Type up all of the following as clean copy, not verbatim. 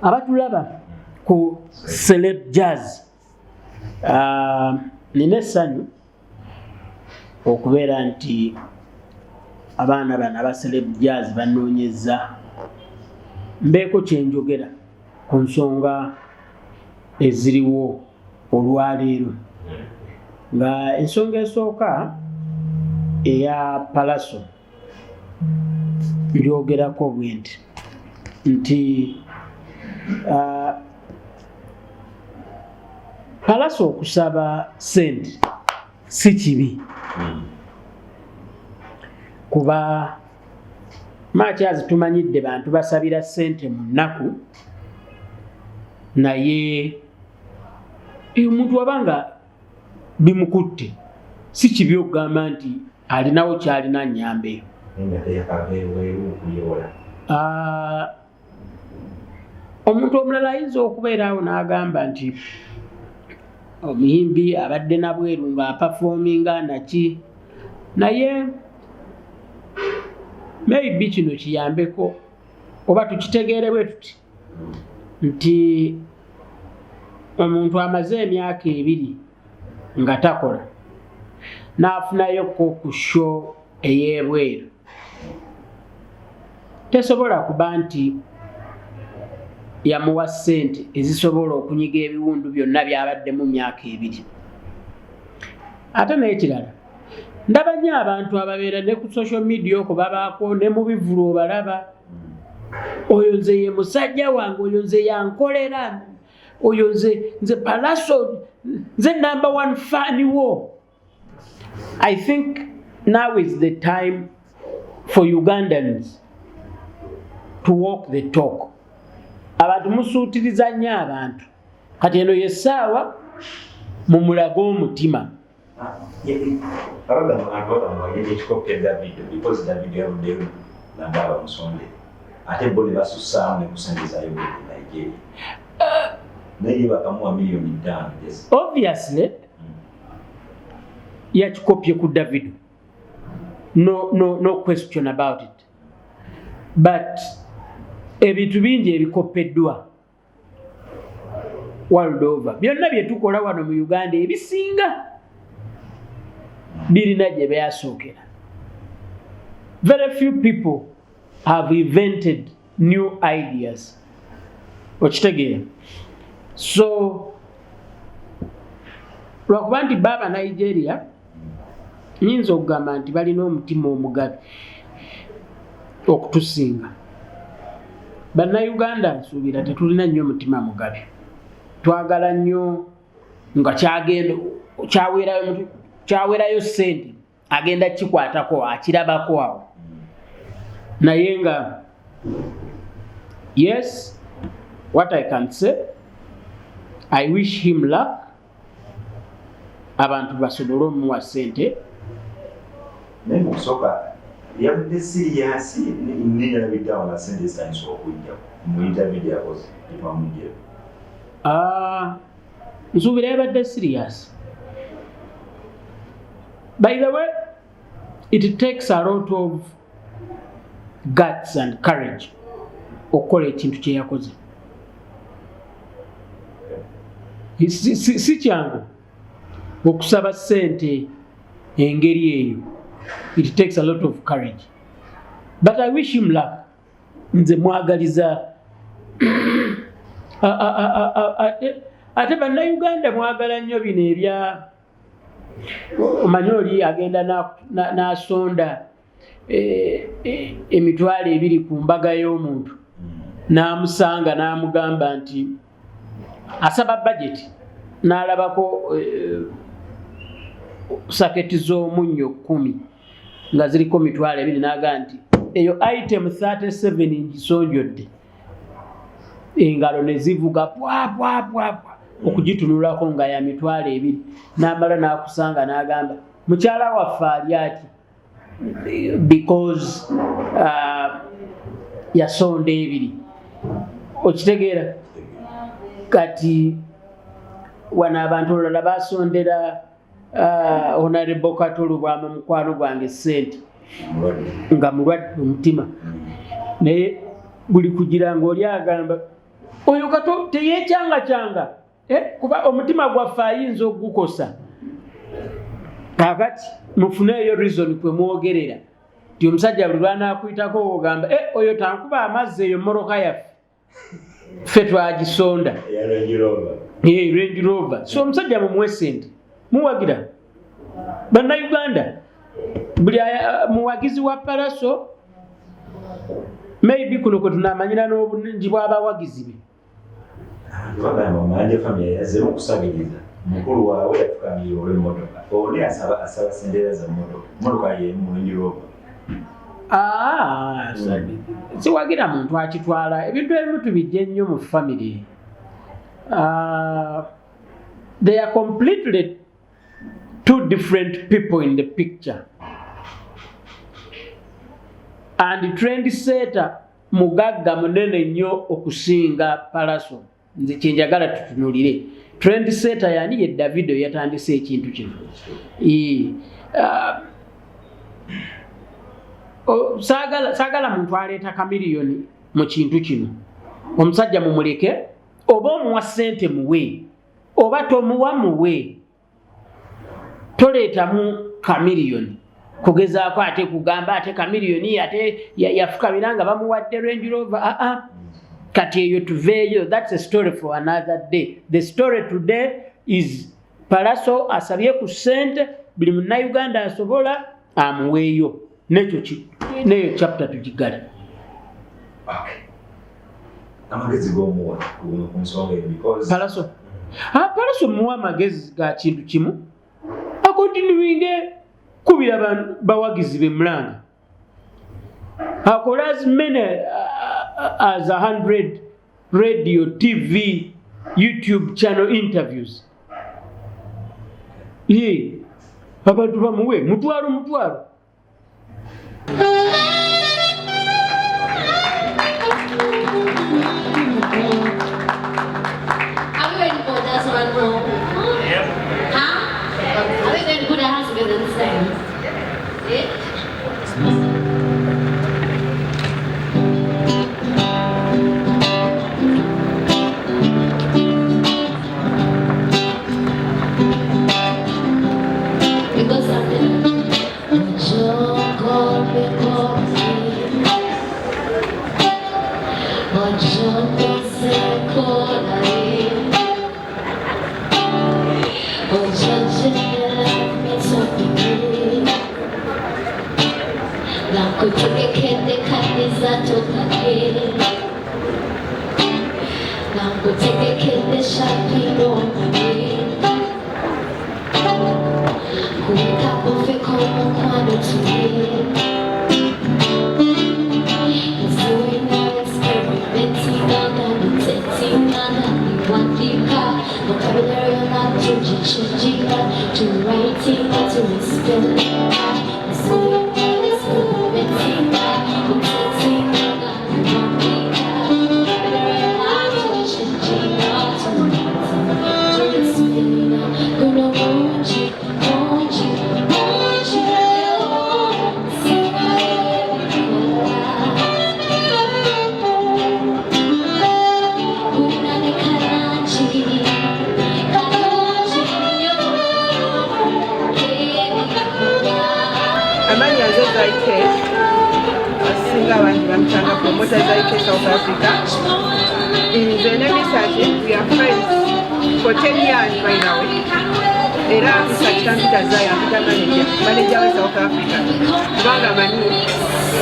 abatulaba ku Celeb Jazz nina essanyu okubeera nti abaana bano aba Celeb Jazz banoonyeza mbeeko kyenjogera ku nsonga eziriwo olwaleero nga ensonga esooka eya Pallaso ndyogerako bwe nti Pallaso okusaba ssente si kibi kuba Matyazi tumanyidde bantu basabira ssente mu nnaku naye omuntu wabanga bimukutte si kibi okugamba nti alinawo kyalina nnyambe omuntu omulala ayinza okubeeraawo n'agamba nti omuyimbi abadde nabweru nga apafoominga naki naye maybe kino kiyambeko oba tukitegeere bwe tuti nti omuntu amaze emyaka 2 nga takola n'afunayoko ku show ey'ebweru tesobola kuba nti yamuwa ssente ezisobola okunyiga ebiwundu byonna byabadde mu myaka 2 ate n'ekirala ndaba nnyo abantu ababeera ne ku social media okwo babaako ne mu bivulo obalaba oyo nze ye musajja wange oyo nze yankolera oyo nze Pallaso nze number 1 fan wo. I think now is the time for Ugandans to walk the talk. Abantu musuutiriza nnyo abantu kati eno yessaawa mu mulago omutima obviously yakikopye ku Davido, no question about it, but ebintu bingi ebikopeddwa world over. Byonna bye tukola wano mu Uganda ebisinga birina gye byasookera. Very few people have invented new ideas. Okitegeera? So lwakuba nti baba Nigeria nyinza okugamba nti balina omutima omugabi okutusinga. Bannayuganda nsuubira tetulina nnyo omutima mugabi. Twagala nnyo nga kyawerayo ssente agenda kikwatako akirabako awo. Naye nga yes, what I can say, I wish him luck. Abantu basobole omuwa ssente. Naye mukusooka yabadde siriyasi nninya biddawo nga ssente zitandise okujja mu interview gyakoze epamujjero. Nsuubira yabadde serious. By the way, it takes a lot of guts and courage okukola ekintu kye yakoze. Si kyangu okusaba ssente engeri eyo. It takes a lot of courage. But I wish him luck. Nze mwagaliza ate bannayuganda mwagala nnyo bino ebya omanyi oli agenda n'asonda emitwalo 2 ku mbaga y'omuntu n'amusanga n'amugamba nti asaba budget n'alabako saketi z'omunnyo 10 nga ziriko mitwalo 2 n'agamba nti eyo item 37 ngisonjodde. Engalo ne zivuga pwa okugitunulako nga ya mitwalo 2 n'amala n'akusanga n'agamba mukyala waffe ali ati because yasonda 2. Okitegeera? Kati wana abantu olala basondera Honorable Katulu bwama mukwano gwange ssente nga mulwadde omutima naye buli kugira ng'oli agamba oyo kato teyekyanga kuba omutima gwaffe ayinza okugukosa. Kakati mufuneeyo reason kwe mwogerera nti omusajja buli lwanaakuyitako ogamba oyo tankuba amazzi eyo mmotoka yaffe ffe twagisonda Range Rover. So omusajja mumuwe sente muwagira bannayuganda buli muwagizi wa Palaso maybe kuno kwe tunamanyira n'obungi bw'abawagizi be. Bagamba omanje family yazemu okusabiriza mukulu waawe yafukamira olw'emmotoka oli asaba sente za mmotoka ye mu Range Rover. Siwagira muntu akitwala ebintu ebimu tubijja ennyo mu family. They are completely two different people in the picture. And trendsetter mugagga munene nnyo okusinga Palaso. Nze kyenjagala tutunulire. Trendsetter yani ye Davido yatandise ekintu kino. Sagala muntu aleeta kamiliyoni mu kintu kino. Omusajja mumuleke oba omuwa ssente muwe oba tomuwa muwe. Toleetamu kamiliyoni kugezaako ate kugamba ate kamiliyoni ate yafukamira nga bamuwadde Range Rover. Kati eyo tuveeyo. That's a story for another day. The story today is Palaso asabye ku ssente buli munnayuganda asobola amuweeyo. Neyo chapter tugigala. Amagezi g'omuwa ku nsonga eyo because Palaso muwa amagezi ga kintu kimu akontinuinge kubira bawagizi be mulanga akola as many as 100 radio, TV, YouTube channel interviews. Abantu bamuwe mutwaro. South Africa. In the name we are friends for 10 years by now. Era research computer Zaya, manager of South Africa. Banga mani.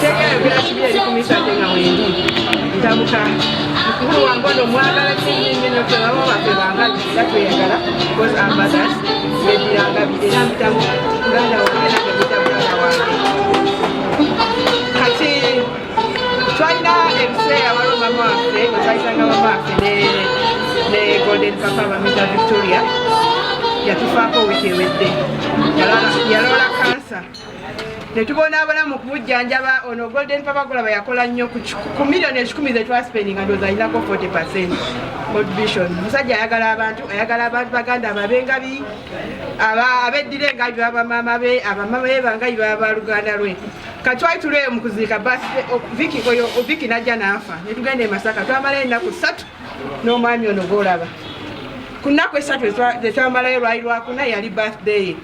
Tega bila shibia likumisa tena wendi. Ntamuka. Mkuu wangono mwagala chini nino kwa wabanga yako yangala because ambassadors yedi anga bidena mtamu nganda wakena kabita bwana wangu. Kati China MC awaro mama afre, China mama afre ne Golden Papa Mamita Victoria. yatufaako wiiki ewedde yalwala kansa ne tubonaabona mu kumujjanjaba ono Golden Papa Golaba yakola nnyo ku miliyoni 10 ze twasipendinga ndowooza alinako 40% contribution. Musajja ayagala abantu baganda ababengabi abeddira engabi babamama be abamama be bangabi baba luganda lwe katwali tuleyo mu kuziika Viki najja n'afa ne tugenda e Masaka twamala ennaku 3 n'omwami ono Golaba ku nnaku 3 tetwamalayo lwali lwakuna yali birthday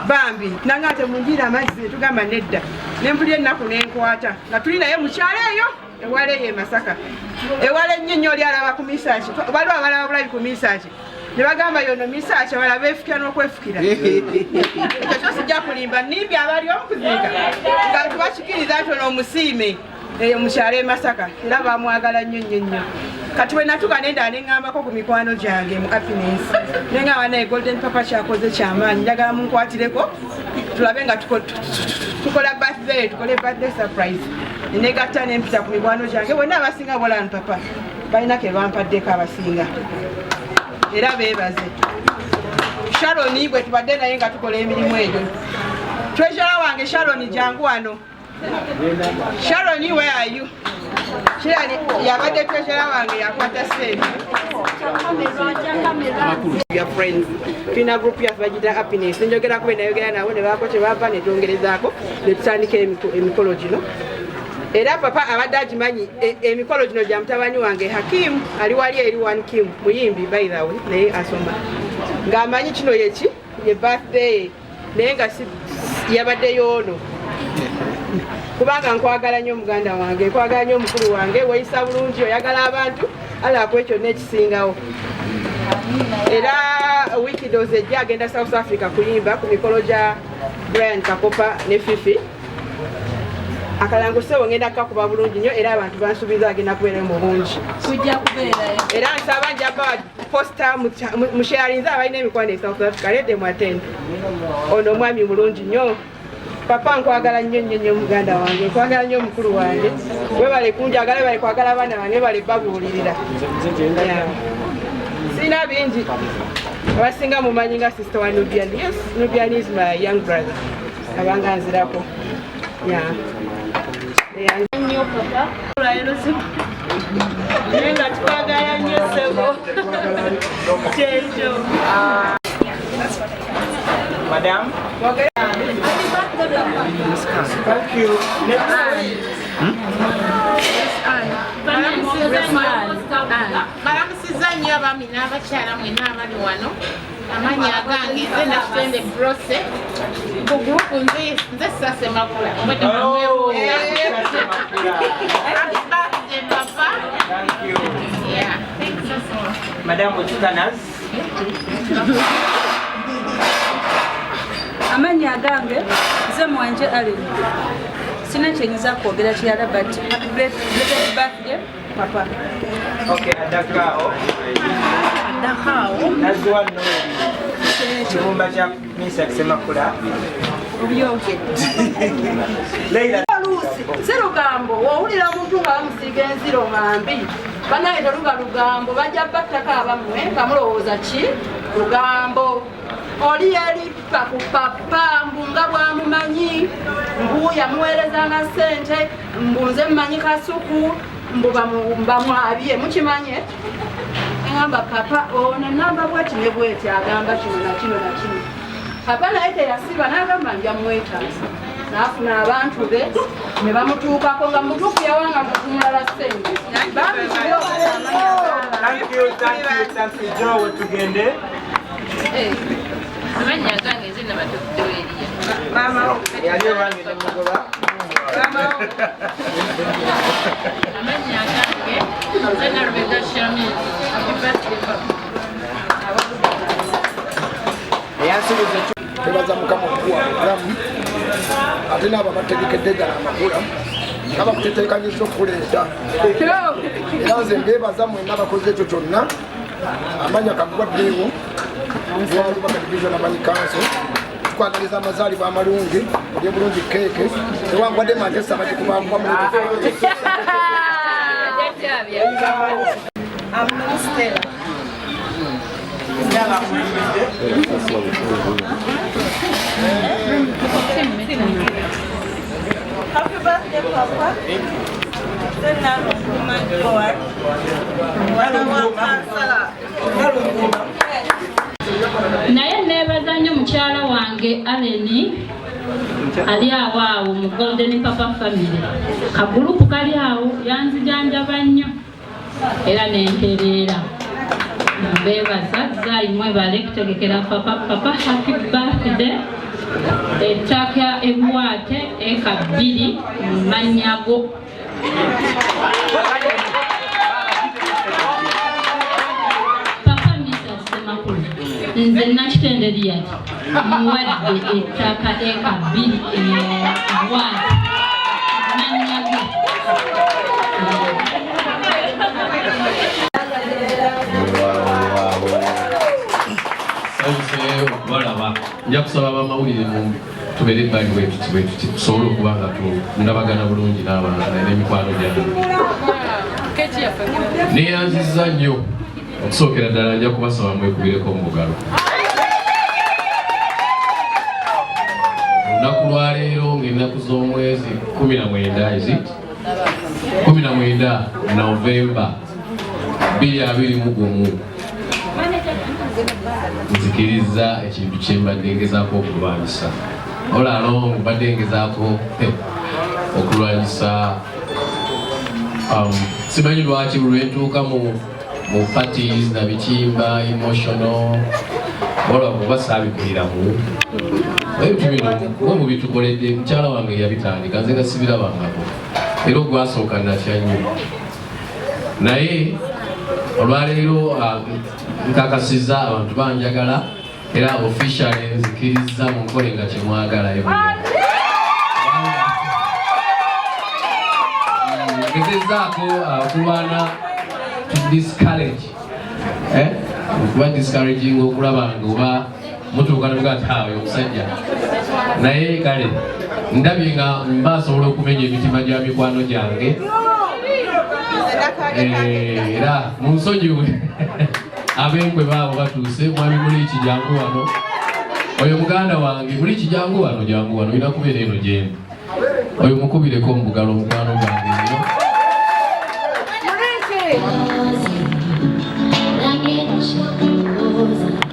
bambi nanga ate munjira amazzi tugamba nedda ne mpulira ennaku n'enkwata nga tuli naye mukyalo eyo ewala eyo e Masaka ewala ennyonnyo oli alaba ku misaaki waliwo abalaba bulabi ku misaaki ne bagamba yono misaaki abalaba beefukira n'okwefukira ekyo sijja kulimba nimbi abali omukuziika nga tubakikiriza nti ono omusiime eyo mukyalo e Masaka era bamwagala nnyo kati we natuka nenda neŋŋambako ku mikwano gyange mu Happiness neŋŋamba naye Golden Papa kyakoze kyamaanyi njagala munkwatireko tulabe nga tukola birthday tukole birthday surprise nenegatta nempita ku mikwano gyange bonna abasinga bolano papa balina ke bampaddeko abasinga era beebaze Sharoni bwe tubadde naye nga tukola emirimu egyo treasurer wange Sharoni jangu wano Sharoni, where are you? Yabadde treasurer wange yakwata sente. Your friends. Tuna group ya Vagita Happiness. Njogera kube nayogera nawe ne bako tebava ne twongerezaako ne tutandika emikolo gino. Era papa abadde agimanyi emikolo gino gya mutabani wange Hakim ali wali eri one Kim muyimbi by the way naye asoma. Ng'amanyi kino yeki ye birthday naye nga yabadde yoono. Kubanga nkwagala nnyo muganda wange nkwagala nnyo mukulu wange weyisa bulungi oyagala abantu alaako ekyo n'ekisingawo era wiiki doze ejja agenda South Africa kuyimba ku mikolo gya Brian Kakopa ne Fifi akalango sewo ngenda kakuba bulungi nnyo era abantu bansuubiza agenda kubeerayo mu bungi era nsaba njaba posta musharinze abalina emikwano e South Africa ledde mu attend ono omwami mulungi nnyo papa nkwagala nnyo muganda wange nkwagala nnyo mukulu wange webale kunjagala webale kwagala abaana bange webale babuulirira sina bingi abasinga mumanyi nga sister wa Nubian. Yes, Nubian is my young brother abanga nzirako nnyo papa nenga twagala nnyo sebo kyekyo Madam? Thank you. Balamusiza nnyo abaami n'abakyala mwenna abali wano amanyi agange nze nakitende brose ku gurupu nze Sase Makula papa. Thank you. Yeah, thanks so much. Madam, would you turn us? Amanya agange nze mwanje ali sina kyenyiza kwogera kirala but happy birthday papa. Okay, adakao nazwa no chumba cha Misa Semakula obyoke Leila Serugambo wawulira omuntu nga bamusiiga enziro ngambi banaye toluga lugambo bajja battako abamwe nga mulowooza ki lugambo oli yali pakupapa mbunga bwamumanyi mbu yamuweerezanga ssente mbunze mumanyi kasuku mbu bamwabye mukimanye engamba papa ono namba bweti ne bweti agamba kino na kino na kino papa naye teyasiba n'agamba njamwetaaza n'afuna abantu be ne bamutuukako nga mutuufu yawanga mulala ssente Thank you, Joe, tugende. Amanya agange nze nabatuddewo eriya mama Yali wange nemugoba. amanya agange nze Narubega Shami. Happy birthday papa. Eyansuubiza tebaza mukama okuwa obulamu ate n'abo abategekedde ddala amakula nga bakuteteekanyiza okuleeta era nze mbeebaza mwenna bakoze ekyo kyonna amanya kaggwaddeewo waalubaka division amanyi kanso tukwagaliza amazaalibwa amalungi oli bulungi keeke tewangwadde manchester bagikubangwa mu Happy birthday, Papa. naye neebaza nnyo mukyala wange Aleni ali awo awo mu Golden Papa Family. Kagurupu kali awo yanzijanjaba nnyo era nentereera. Mbeebaza zaali mwebale kutegekera papa happy birthday. Ettaka ebuwaate eka 2 mu Manyago. Papa Mr. Semakulu nze nakitende lyati muwadde ettaka eka 2 ebuwaate Manyago. Balaba nja kusaba bamawulire mu tubeere bali wetuti tusobole okuba nga ndabagana bulungi n'emikwano gyange. Neeyanzizza nnyo okusookera ddala nja kubasaba mwekubireko mu bugalo. Olunaku lwaleero ng'ennaku z'omwezi 19 Novemba 2021 nzikiriza ekintu kye mbadde ngezaako okulwanyisa. Olalo mbadde ngezaako okulwanyisa simanyi lwaki lwentuuka mu parties na bitimba emotional wala kuba saabiguliramu ebintu bino mwe mubitukoledde mukyala wange yabitandika nze nga sibirabangako era ogwasooka natya nnyo naye olwaleero nkakasizza abantu banjagala era officially nzikiriza munkole nga kyemwagala ngezezaako okulwana to discourage okuba discouraging okulaba nga oba mutuuka nogatawe omusajja naye kale ndabye nga mbasobola okumenya emitima gya mikwano gyange era munsonyiwe ab'enkwe baabo batuuse mwami muli kijangu wano oyo muganda wange muli kijangu wano jangu wano olina kubeera eno gyendi oyo mukubireko mu bugalo omukwano gwange nnyo